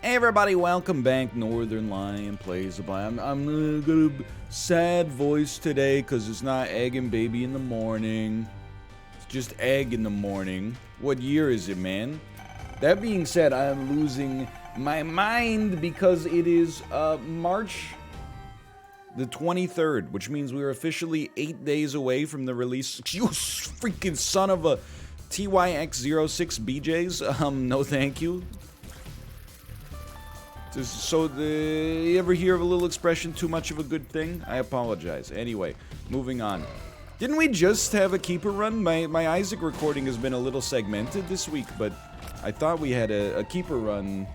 Hey everybody, welcome back. Northernlion plays by. I'm got a sad voice today because it's not egg and baby in the morning. It's just egg in the morning. What year is it, man? That being said, I am losing my mind because it is March the 23rd, which means we are officially 8 days away from the release. You freaking son of a TYX06 BJs. No thank you. So, you ever hear of a little expression, too much of a good thing? I apologize. Anyway, moving on. Didn't we just have a keeper run? My Isaac recording has been a little segmented this week, but I thought we had a keeper run,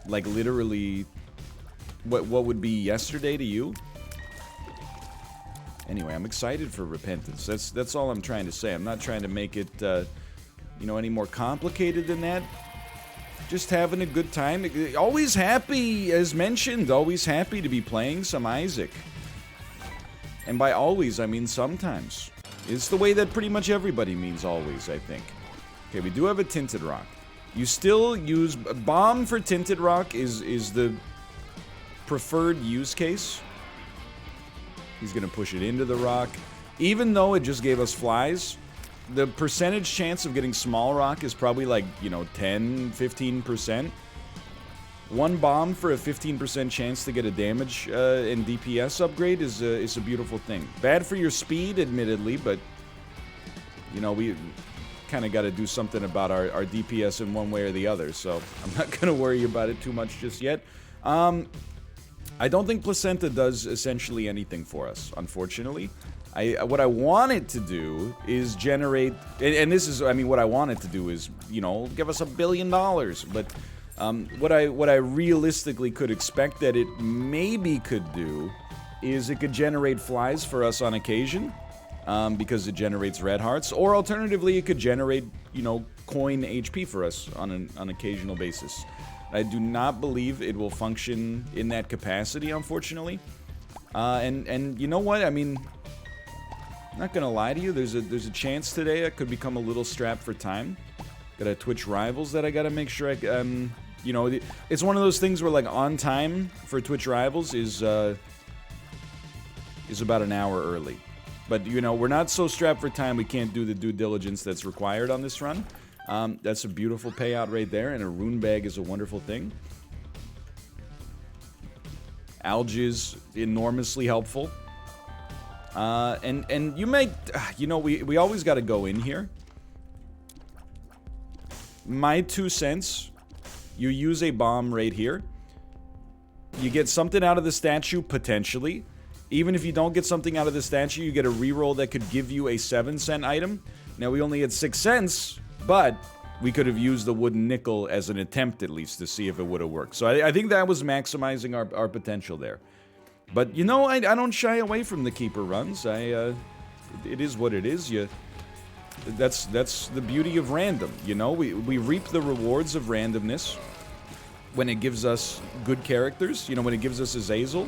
like literally, what would be yesterday to you? Anyway, I'm excited for Repentance. That's all I'm trying to say. I'm not trying to make it, any more complicated than that. Just having a good time. Always happy, as mentioned, always happy to be playing some Isaac. And by always, I mean sometimes. It's the way that pretty much everybody means always, I think. Okay, we do have a Tinted Rock. You still use... Bomb for Tinted Rock is the preferred use case. He's gonna push it into the rock. Even though it just gave us flies... The percentage chance of getting small rock is probably like, 10, 15%. One bomb for a 15% chance to get a damage and DPS upgrade is a beautiful thing. Bad for your speed, admittedly, but, we kind of got to do something about our DPS in one way or the other, so I'm not going to worry about it too much just yet. I don't think Placenta does essentially anything for us, unfortunately. What I want it to do is generate, and this is, what I want it to do is, give us $1 billion. But what I realistically could expect that it maybe could do is it could generate flies for us on occasion, because it generates red hearts, or alternatively it could generate, coin HP for us on an occasional basis. I do not believe it will function in that capacity, unfortunately. And you know what? Not gonna lie to you, there's a chance today I could become a little strapped for time. Got a Twitch Rivals that I gotta make sure I, it's one of those things where like on time for Twitch Rivals is about an hour early. But we're not so strapped for time we can't do the due diligence that's required on this run. That's a beautiful payout right there, and a rune bag is a wonderful thing. Algae is enormously helpful. And you might, we always got to go in here. My 2 cents, you use a bomb right here. You get something out of the statue, potentially. Even if you don't get something out of the statue, you get a reroll that could give you a 7-cent item. Now, we only had 6 cents, but we could have used the wooden nickel as an attempt, at least, to see if it would have worked. So I think that was maximizing our potential there. But, I don't shy away from the keeper runs. It is what it is. That's the beauty of random, We reap the rewards of randomness when it gives us good characters. When it gives us Azazel,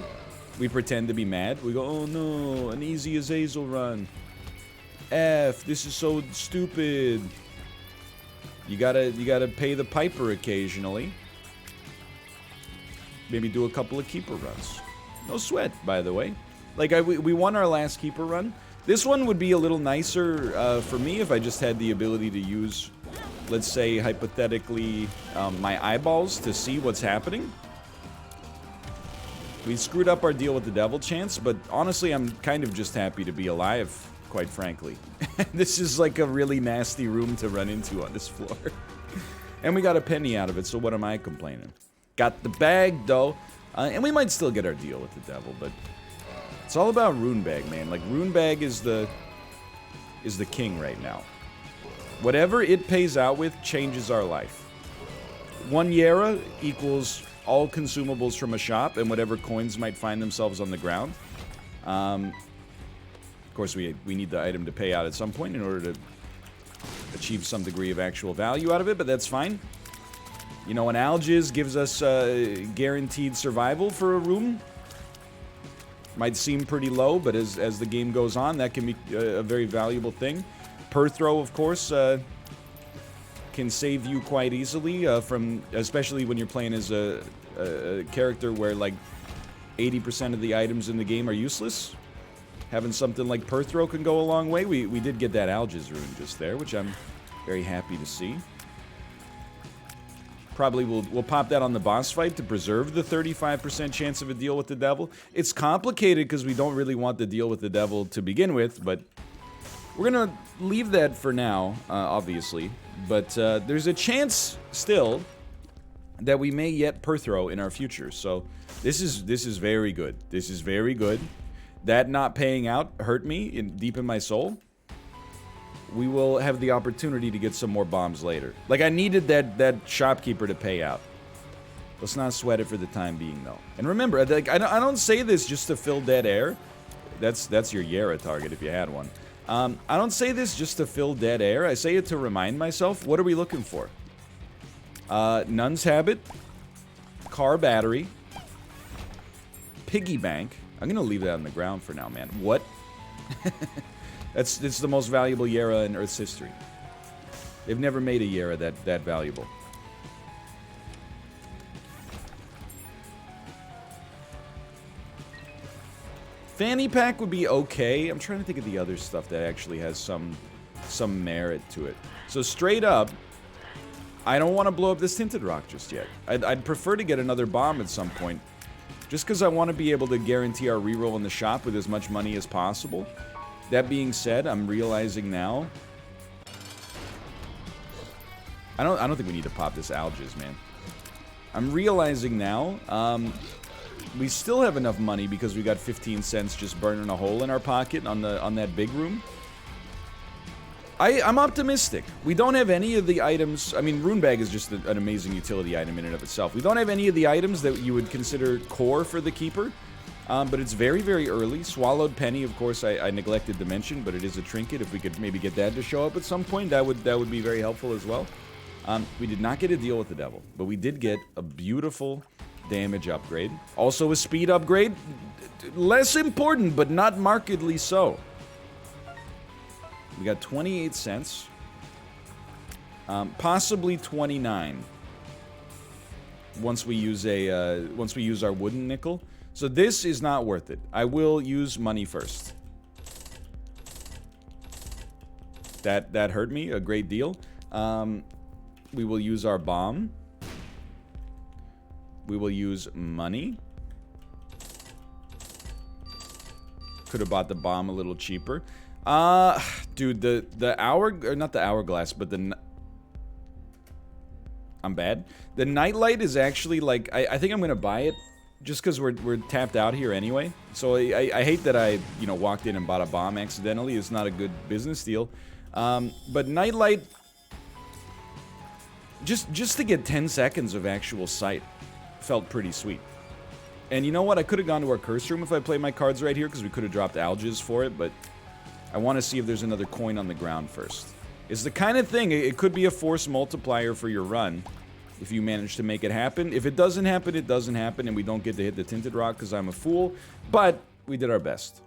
we pretend to be mad. We go, oh no, an easy Azazel run. F, this is so stupid. You gotta pay the piper occasionally. Maybe do a couple of keeper runs. No sweat, by the way. Like, we won our last keeper run. This one would be a little nicer for me if I just had the ability to use, let's say, hypothetically, my eyeballs to see what's happening. We screwed up our deal with the devil chance, but honestly, I'm kind of just happy to be alive, quite frankly. This is like a really nasty room to run into on this floor. And we got a penny out of it, so what am I complaining? Got the bag, though. And we might still get our deal with the devil, but it's all about Rune Bag, man. Like, Rune Bag is the king right now. Whatever it pays out with changes our life. 1 Yera equals all consumables from a shop and whatever coins might find themselves on the ground. Of course, we need the item to pay out at some point in order to achieve some degree of actual value out of it, but that's fine. An Algiz gives us guaranteed survival for a room. Might seem pretty low, but as the game goes on, that can be a very valuable thing. Perthrow, of course, can save you quite easily from, especially when you're playing as a character where like 80% of the items in the game are useless. Having something like Perthrow can go a long way. We did get that Algiz rune just there, which I'm very happy to see. Probably we'll pop that on the boss fight to preserve the 35% chance of a deal with the devil. It's complicated because we don't really want the deal with the devil to begin with, but we're gonna leave that for now, obviously. But there's a chance still that we may yet Perthrow in our future. So this is very good. This is very good. That not paying out hurt me deep in my soul. We will have the opportunity to get some more bombs later. Like, I needed that shopkeeper to pay out. Let's not sweat it for the time being, though. And remember, like, I don't say this just to fill dead air. That's your Yera target if you had one. I don't say this just to fill dead air. I say it to remind myself, what are we looking for? Nun's Habit, Car Battery, Piggy Bank. I'm gonna leave that on the ground for now, man. What? It's the most valuable Yera in Earth's history. They've never made a Yera that valuable. Fanny pack would be okay. I'm trying to think of the other stuff that actually has some merit to it. So straight up, I don't want to blow up this Tinted Rock just yet. I'd prefer to get another bomb at some point. Just because I want to be able to guarantee our reroll in the shop with as much money as possible. That being said, I'm realizing now... I don't think we need to pop this Algiz, man. I'm realizing now, we still have enough money because we got 15 cents just burning a hole in our pocket on that big room. I'm optimistic. We don't have any of the items... I mean, Rune Bag is just an amazing utility item in and of itself. We don't have any of the items that you would consider core for the Keeper. But it's very, very early. Swallowed Penny, of course, I neglected to mention, but it is a trinket. If we could maybe get that to show up at some point, that would be very helpful as well. We did not get a deal with the devil, but we did get a beautiful damage upgrade. Also a speed upgrade. Less important, but not markedly so. We got 28 cents. Possibly 29. Once we use our wooden nickel. So this is not worth it. I will use money first. That hurt me a great deal. We will use our bomb. We will use money. Could have bought the bomb a little cheaper. Dude, the not the hourglass, but I'm bad. The nightlight is actually like I think I'm gonna buy it. Just because we're tapped out here anyway. So I hate that I, walked in and bought a bomb accidentally. It's not a good business deal. But Nightlight, just to get 10 seconds of actual sight felt pretty sweet. And you know what? I could have gone to our curse room if I played my cards right here because we could have dropped Algiz for it, but I want to see if there's another coin on the ground first. It's the kind of thing, it could be a force multiplier for your run. If you manage to make it happen. If it doesn't happen, it doesn't happen, and we don't get to hit the Tinted Rock because I'm a fool. But we did our best.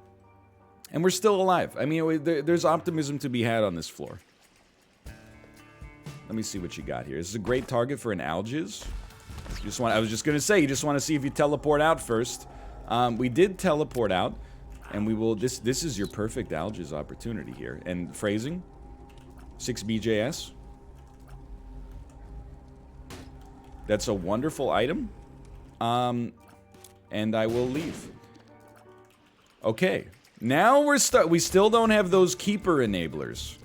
And we're still alive. I mean, there's optimism to be had on this floor. Let me see what you got here. This is a great target for an Algiz. I was just going to say, you just want to see if you teleport out first. We did teleport out, and we will... This is your perfect Algiz opportunity here. And phrasing, 6 BJS. That's a wonderful item. And I will leave. Okay. Now we still don't have those Keeper enablers.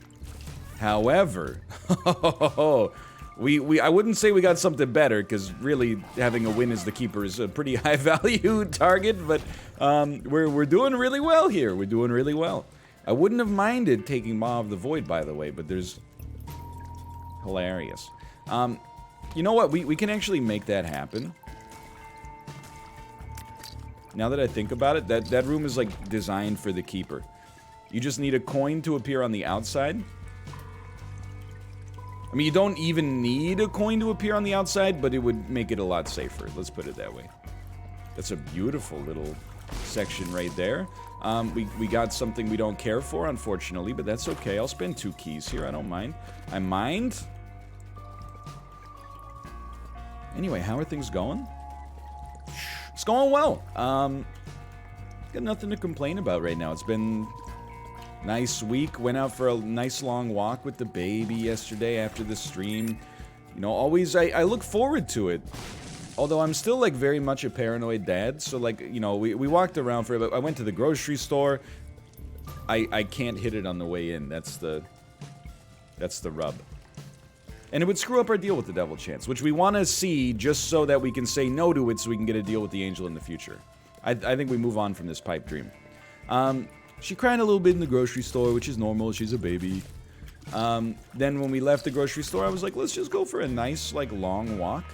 However, I wouldn't say we got something better, because really having a win as the Keeper is a pretty high value target, but we're doing really well here. We're doing really well. I wouldn't have minded taking Maw of the Void, by the way, but there's... Hilarious. You know what? We can actually make that happen. Now that I think about it, that room is like designed for the Keeper. You just need a coin to appear on the outside. I mean, you don't even need a coin to appear on the outside, but it would make it a lot safer. Let's put it that way. That's a beautiful little section right there. We got something we don't care for, unfortunately, but that's okay. I'll spend 2 keys here. I don't mind. I mind Anyway, how are things going? It's going well. Got nothing to complain about right now. It's been a nice week. Went out for a nice long walk with the baby yesterday after the stream. You know, always, I look forward to it. Although I'm still, like, very much a paranoid dad. So, like, you know, we walked around for a bit. I went to the grocery store. I can't hit it on the way in. That's the rub. And it would screw up our deal with the devil chance, which we want to see just so that we can say no to it so we can get a deal with the angel in the future. I think we move on from this pipe dream. She cried a little bit in the grocery store, which is normal. She's a baby. Then when we left the grocery store, I was like, let's just go for a nice, like, long walk.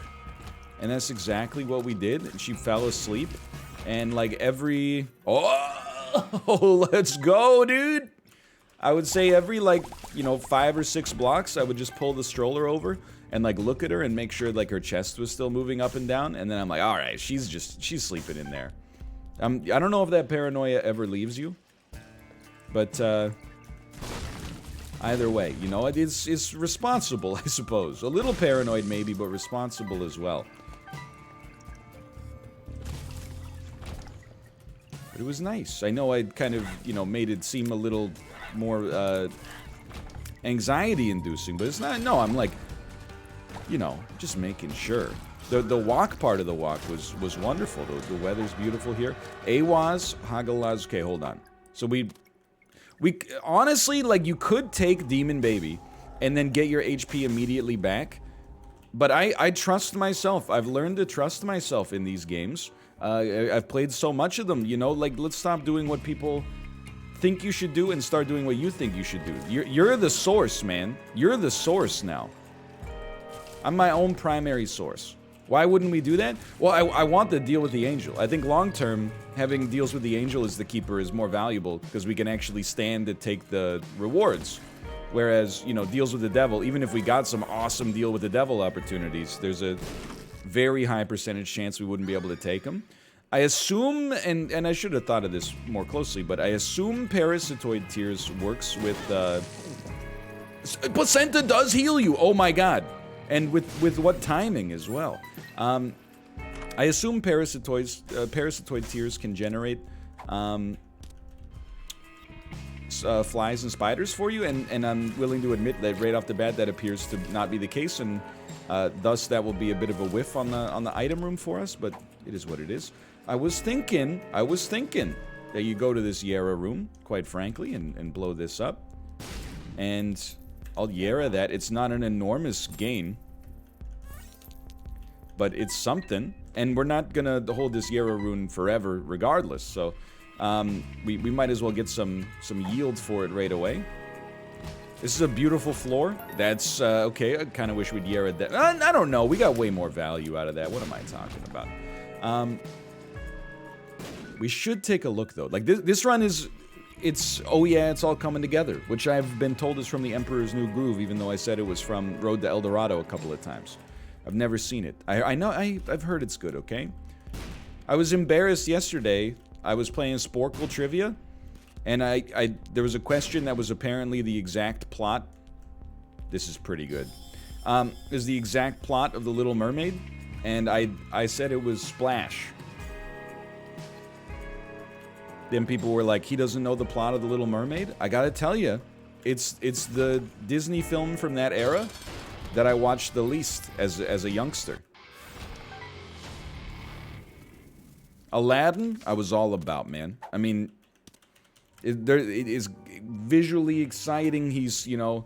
And that's exactly what we did. And she fell asleep. And, like, every... Oh, let's go, dude! I would say every, like, you know, 5 or 6 blocks, I would just pull the stroller over and, like, look at her and make sure, like, her chest was still moving up and down. And then I'm like, alright, she's sleeping in there. I don't know if that paranoia ever leaves you. But, either way, you know, it's responsible, I suppose. A little paranoid, maybe, but responsible as well. But it was nice. I know I'd kind of, you know, made it seem a little more, anxiety-inducing, but it's not. No, I'm like, you know, just making sure. The walk part of the walk was wonderful. The weather's beautiful here. Awaz, Hagalaz. Okay, hold on. So we honestly, like, you could take Demon Baby and then get your HP immediately back. But I trust myself. I've learned to trust myself in these games. I've played so much of them, you know, like, let's stop doing what people think you should do and start doing what you think you should do. You're the source, man. You're the source now. I'm my own primary source. Why wouldn't we do that? Well, I want the deal with the angel. I think long-term, having deals with the angel as the keeper is more valuable because we can actually stand to take the rewards. Whereas, you know, deals with the devil, even if we got some awesome deal with the devil opportunities, there's a very high percentage chance we wouldn't be able to take them. I assume, and I should have thought of this more closely, but I assume Parasitoid Tears works with, Placenta does heal you! Oh my god! And with what timing as well. I assume Parasitoid Tears can generate, flies and spiders for you, and I'm willing to admit that right off the bat that appears to not be the case, and thus that will be a bit of a whiff on the item room for us, but it is what it is. I was thinking that you go to this Yara room, quite frankly, and blow this up. And I'll Yara that. It's not an enormous gain, but it's something. And we're not gonna hold this Yara rune forever regardless, so we might as well get some yield for it right away. This is a beautiful floor. That's, okay, I kind of wish we'd Yara that. I don't know, we got way more value out of that. What am I talking about? We should take a look, though. Like, this run is... oh yeah, it's all coming together. Which I've been told is from the Emperor's New Groove, even though I said it was from Road to El Dorado a couple of times. I've never seen it. I know, I've heard it's good, okay? I was embarrassed yesterday. I was playing Sporkle Trivia, and there was a question that was apparently the exact plot. This is pretty good. Is the exact plot of The Little Mermaid, and I said it was Splash. Then people were like, he doesn't know the plot of The Little Mermaid? I gotta tell you, it's the Disney film from that era that I watched the least as a youngster. Aladdin, I was all about, man. I mean, it is visually exciting. He's, you know,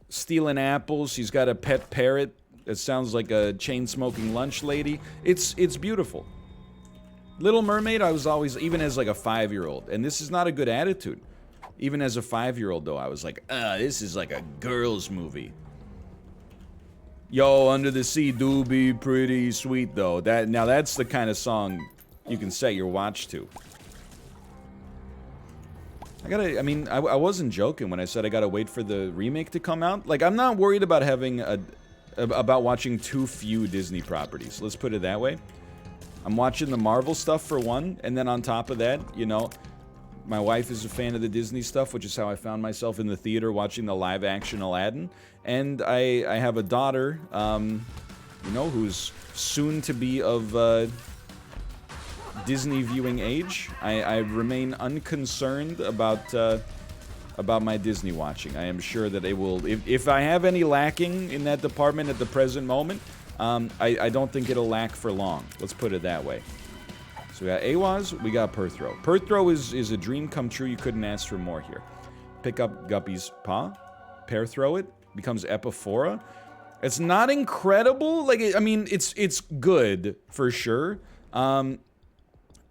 stealing apples. He's got a pet parrot that sounds like a chain-smoking lunch lady. It's beautiful. Little Mermaid, I was always, even as like a 5-year-old, and this is not a good attitude. Even as a 5-year-old, though, I was like, this is like a girl's movie. Yo, Under the Sea do be pretty sweet, though. Now that's the kind of song you can set your watch to. I mean, I wasn't joking when I said I gotta wait for the remake to come out. Like, I'm not worried about having about watching too few Disney properties. Let's put it that way. I'm watching the Marvel stuff for one, and then on top of that, you know, my wife is a fan of the Disney stuff, which is how I found myself in the theater watching the live-action Aladdin. And I have a daughter, you know, who's soon to be of Disney viewing age. I remain unconcerned about my Disney watching. I am sure that it will, if I have any lacking in that department at the present moment, I don't think it'll lack for long. Let's put it that way. So we got AWAS, we got Perthrow. Perthrow is a dream come true. You couldn't ask for more here. Pick up Guppy's paw, Perthrow it, becomes Epiphora. It's not incredible. Like, I mean, it's good for sure.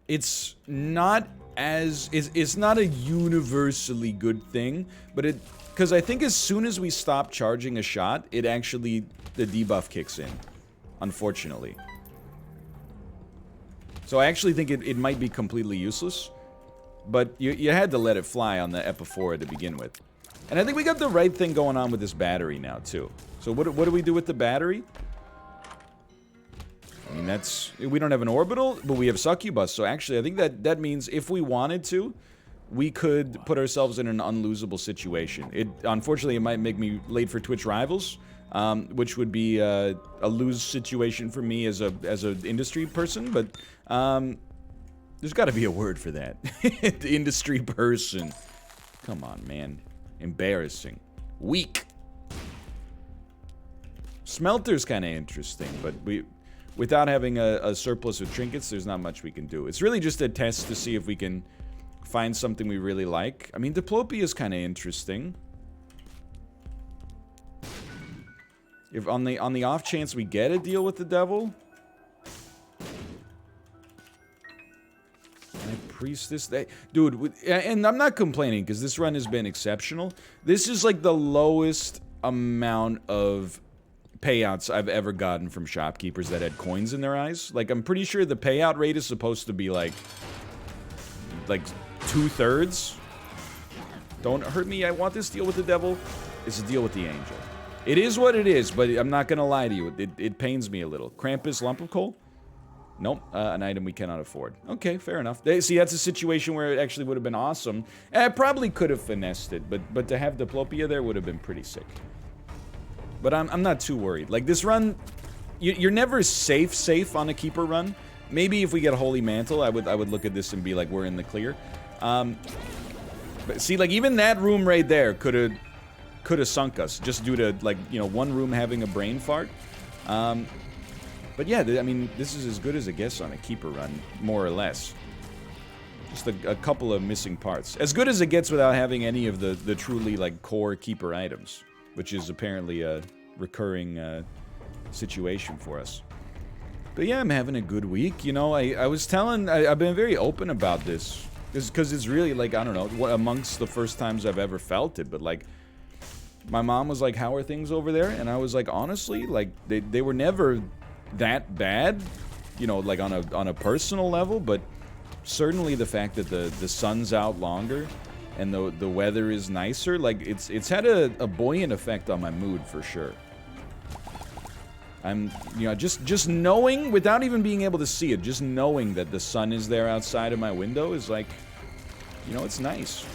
It's not as it's not a universally good thing, but because I think as soon as we stop charging a shot, it actually the debuff kicks in. Unfortunately. So I actually think it might be completely useless, but you had to let it fly on the Epiphora to begin with. And I think we got the right thing going on with this battery now, too. So what do we do with the battery? I mean, we don't have an orbital, but we have succubus. So actually, I think that means if we wanted to, we could put ourselves in an unlosable situation. Unfortunately, it might make me late for Twitch Rivals, which would be a lose situation for me as an industry person. But there's got to be a word for that. The industry person. Come on, man. Embarrassing. Weak. Smelter's kind of interesting, but without having a surplus of trinkets, there's not much we can do. It's really just a test to see if we can find something we really like. I mean, Diplopia is kind of interesting. If on the off chance we get a deal with the devil. Priestess, dude, and I'm not complaining because this run has been exceptional. This is like the lowest amount of payouts I've ever gotten from shopkeepers that had coins in their eyes. Like, I'm pretty sure the payout rate is supposed to be like 2/3. Don't hurt me. I want this deal with the devil. It's a deal with the angel. It is what it is, but I'm not gonna lie to you. It pains me a little. Krampus, lump of coal. Nope, an item we cannot afford. Okay, fair enough. See, that's a situation where it actually would have been awesome. I probably could have finessed it, but to have Diplopia there would have been pretty sick. But I'm not too worried. Like, this run, you're never safe on a keeper run. Maybe if we get a Holy Mantle, I would look at this and be like, we're in the clear. But see, like, even that room right there could have sunk us, just due to, like, you know, one room having a brain fart. But yeah, I mean, this is as good as it gets on a keeper run, more or less. Just a couple of missing parts. As good as it gets without having any of the truly, like, core keeper items, which is apparently a recurring situation for us. But yeah, I'm having a good week. You know, I've been very open about this. Because it's really, like, I don't know, amongst the first times I've ever felt it, but, like, my mom was like, how are things over there? And I was like, honestly, like, they were never that bad, you know, like on a personal level, but certainly the fact that the sun's out longer and the weather is nicer, like, it's had a buoyant effect on my mood for sure. I'm, you know, just knowing, without even being able to see it, just knowing that the sun is there outside of my window is like, you know, it's nice.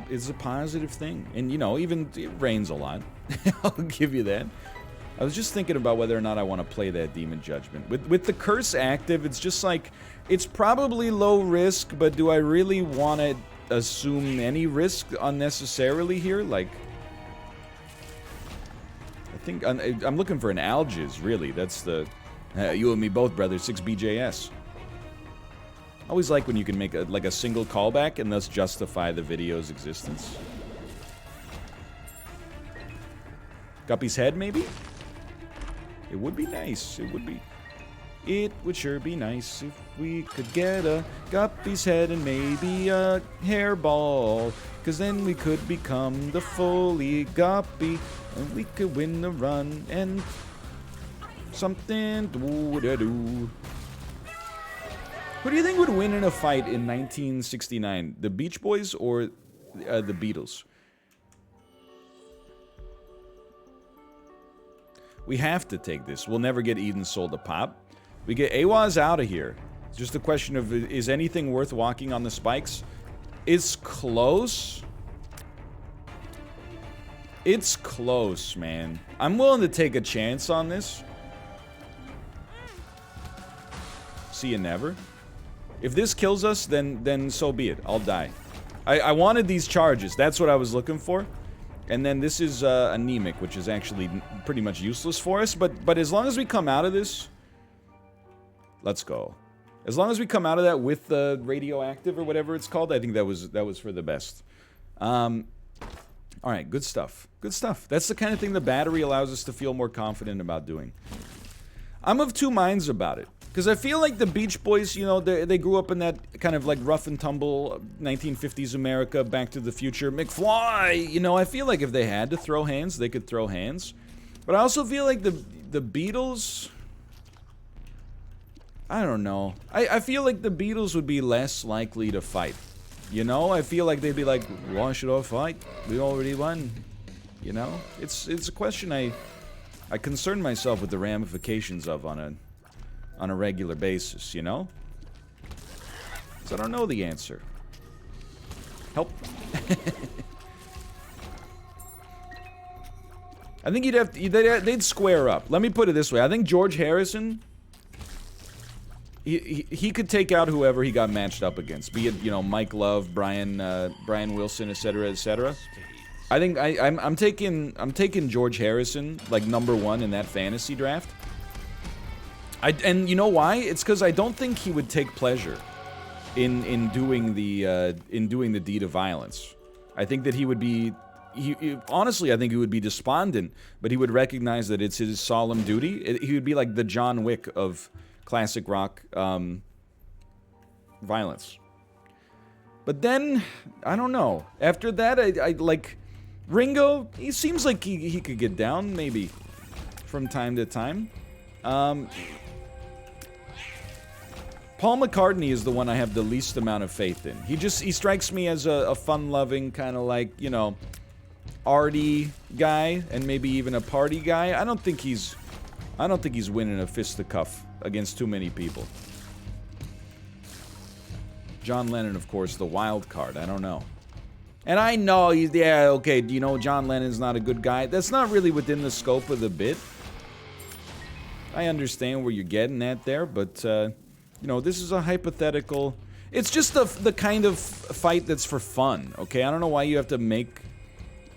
It's a positive thing. And, you know, even it rains a lot. I'll give you that. I was just thinking about whether or not I want to play that Demon Judgment. With the curse active, it's just like, it's probably low risk, but do I really want to assume any risk unnecessarily here? Like, I think I'm looking for an Algiz, really. That's the... you and me both, brother. 6BJS. I always like when you can make a single callback and thus justify the video's existence. Guppy's head, maybe? It would be nice. It would be. It would sure be nice if we could get a Guppy's head and maybe a hairball. Cause then we could become the fully Guppy and we could win the run and something do-da-do. Who do you think would win in a fight in 1969? The Beach Boys or the Beatles? We have to take this. We'll never get Eden's Soul to pop. We get AWAS out of here. It's just a question of, is anything worth walking on the spikes? It's close. It's close, man. I'm willing to take a chance on this. See you never. If this kills us, then so be it. I'll die. I wanted these charges. That's what I was looking for. And then this is anemic, which is actually pretty much useless for us. But as long as we come out of this, let's go. As long as we come out of that with the radioactive or whatever it's called, I think that was for the best. All right, good stuff. Good stuff. That's the kind of thing the battery allows us to feel more confident about doing. I'm of two minds about it. Because I feel like the Beach Boys, you know, they grew up in that kind of like rough and tumble 1950s America, Back to the Future, McFly. You know, I feel like if they had to throw hands, they could throw hands. But I also feel like the Beatles, I don't know. I feel like the Beatles would be less likely to fight. You know, I feel like they'd be like, why should I fight? We already won. You know, it's a question I concern myself with the ramifications of on a regular basis, you know? So I don't know the answer. Help. I think they'd square up. Let me put it this way. I think George Harrison, he could take out whoever he got matched up against. Be it, you know, Mike Love, Brian Wilson, etc., etc. I think I'm taking George Harrison like _1 in that fantasy draft. And you know why? It's because I don't think he would take pleasure in doing the deed of violence. I think that he would be, honestly, I think he would be despondent, but he would recognize that it's his solemn duty. He would be like the John Wick of classic rock violence. But then, I don't know. After that, I like Ringo. He seems like he could get down maybe from time to time. Paul McCartney is the one I have the least amount of faith in. He strikes me as a fun-loving, kind of like, you know, arty guy, and maybe even a party guy. I don't think he's winning a fisticuff against too many people. John Lennon, of course, the wild card. I don't know. And I know okay, you know, John Lennon's not a good guy. That's not really within the scope of the bit. I understand where you're getting at there, but, you know, this is a hypothetical. It's just the kind of fight that's for fun, okay? I don't know why you have to make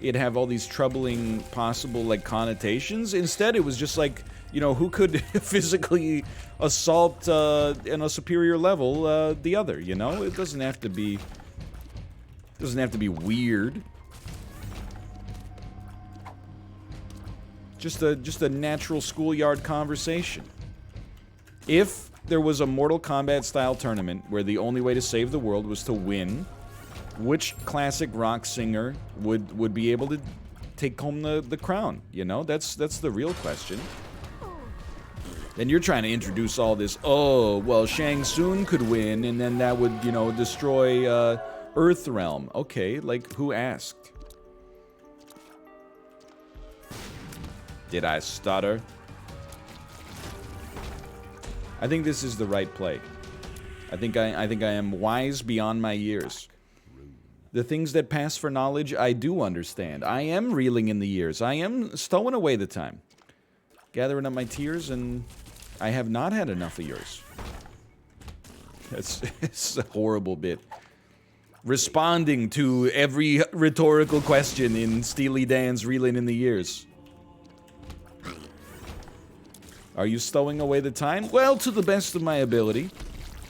it have all these troubling possible, like, connotations. Instead, it was just like, you know, who could physically assault in a superior level the other, you know? It doesn't have to be weird. Just a natural schoolyard conversation. If there was a Mortal Kombat style tournament where the only way to save the world was to win, which classic rock singer would be able to take home the crown? You know, that's the real question. Then you're trying to introduce all this, oh, well, Shang Tsung could win, and then that would, you know, destroy Earthrealm. Okay, like, who asked? Did I stutter? I think this is the right play. I think I am wise beyond my years. The things that pass for knowledge, I do understand. I am reeling in the years. I am stowing away the time. Gathering up my tears, and I have not had enough of yours. It's a horrible bit. Responding to every rhetorical question in Steely Dan's Reeling in the Years. Are you stowing away the time? Well, to the best of my ability.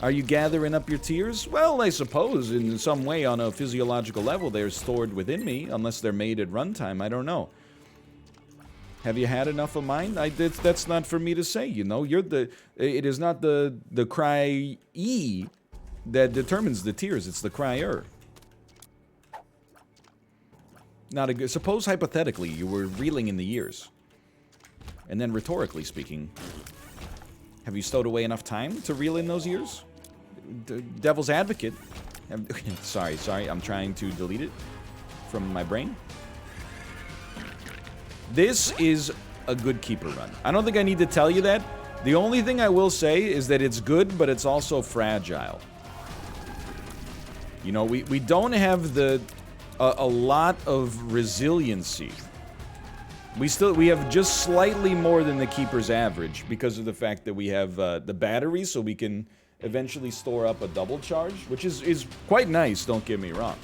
Are you gathering up your tears? Well, I suppose in some way on a physiological level they're stored within me, unless they're made at runtime. I don't know. Have you had enough of mine? That's not for me to say, you know. It is not the cry-e that determines the tears. It's the crier. Not a good... Suppose, hypothetically, you were reeling in the years. And then, rhetorically speaking, have you stowed away enough time to reel in those years? Devil's advocate. Sorry, I'm trying to delete it from my brain. This is a good keeper run. I don't think I need to tell you that. The only thing I will say is that it's good, but it's also fragile. You know, we don't have a lot of resiliency We have just slightly more than the keeper's average because of the fact that we have the battery, so we can eventually store up a double charge, which is quite nice, don't get me wrong.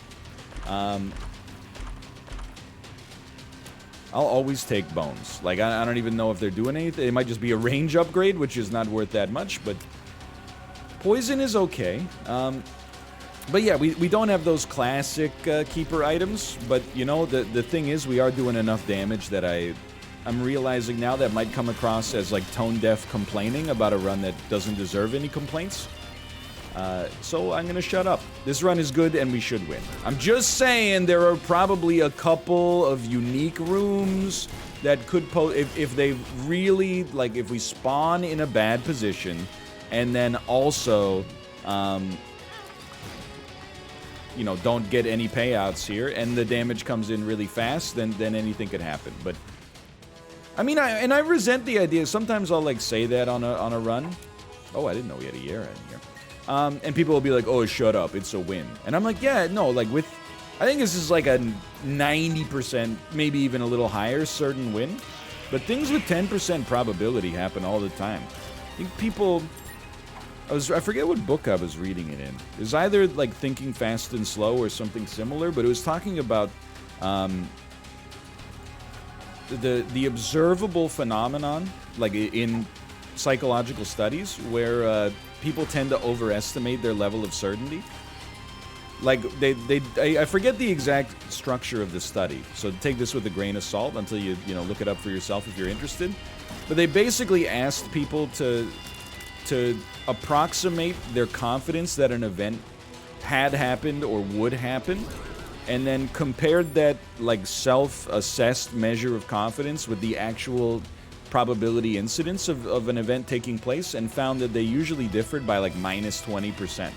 I'll always take bones. Like, I don't even know if they're doing anything. It might just be a range upgrade, which is not worth that much, but poison is okay. But yeah, we don't have those classic keeper items, but you know, the thing is, we are doing enough damage that I'm realizing now that might come across as like tone-deaf complaining about a run that doesn't deserve any complaints. So I'm gonna shut up. This run is good and we should win. I'm just saying there are probably a couple of unique rooms that could if they really, like, if we spawn in a bad position and then also, you know, don't get any payouts here and the damage comes in really fast, then anything could happen. But I mean, I resent the idea. Sometimes I'll like say that on a run. Oh, I didn't know we had a Yera in here. And people will be like, oh, shut up, it's a win. And I'm like, yeah, no, like I think this is like a 90%, maybe even a little higher certain win. But things with 10% probability happen all the time. I think people, I forget what book I was reading it in. It was either like Thinking Fast and Slow or something similar, but it was talking about the observable phenomenon, like in psychological studies, where people tend to overestimate their level of certainty. Like, I forget the exact structure of the study, so take this with a grain of salt until you look it up for yourself if you're interested. But they basically asked people to approximate their confidence that an event had happened or would happen, and then compared that, like, self-assessed measure of confidence with the actual probability incidence of an event taking place, and found that they usually differed by like minus 20%.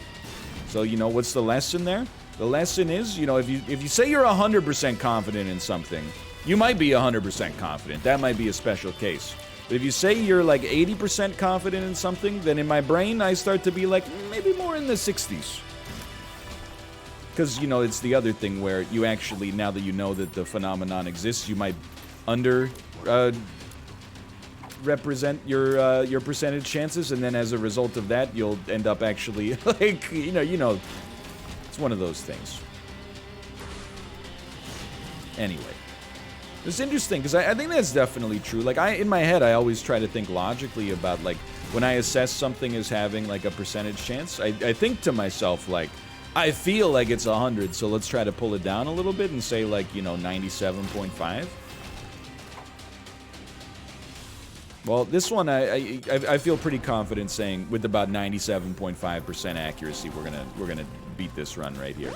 So, you know, what's the lesson there? The lesson is, you know, if you say you're 100% confident in something, you might be 100% confident. That might be a special case. But if you say you're like 80% confident in something, then in my brain I start to be like, maybe more in the 60s. Because, you know, it's the other thing where you actually, now that you know that the phenomenon exists, you might represent your percentage chances, and then as a result of that, you'll end up actually, like, you know, it's one of those things. Anyway, it's interesting because I think that's definitely true. Like, in my head, I always try to think logically about, like, when I assess something as having like a percentage chance, I think to myself, like, I feel like it's 100, so let's try to pull it down a little bit and say, like, you know, 97.5. Well, this one I feel pretty confident saying with about 97.5% accuracy we're gonna beat this run right here.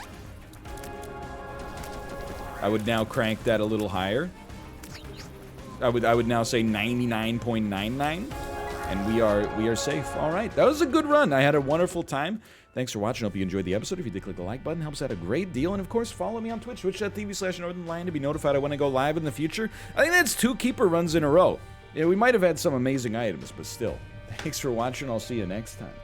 I would now crank that a little higher. I would now say 99.99, and we are safe. All right, that was a good run. I had a wonderful time. Thanks for watching. Hope you enjoyed the episode. If you did, click the like button. Helps out a great deal. And of course, follow me on Twitch, twitch.tv/Northernlion, to be notified when I go live in the future. I think that's 2 keeper runs in a row. Yeah, we might have had some amazing items, but still. Thanks for watching. I'll see you next time.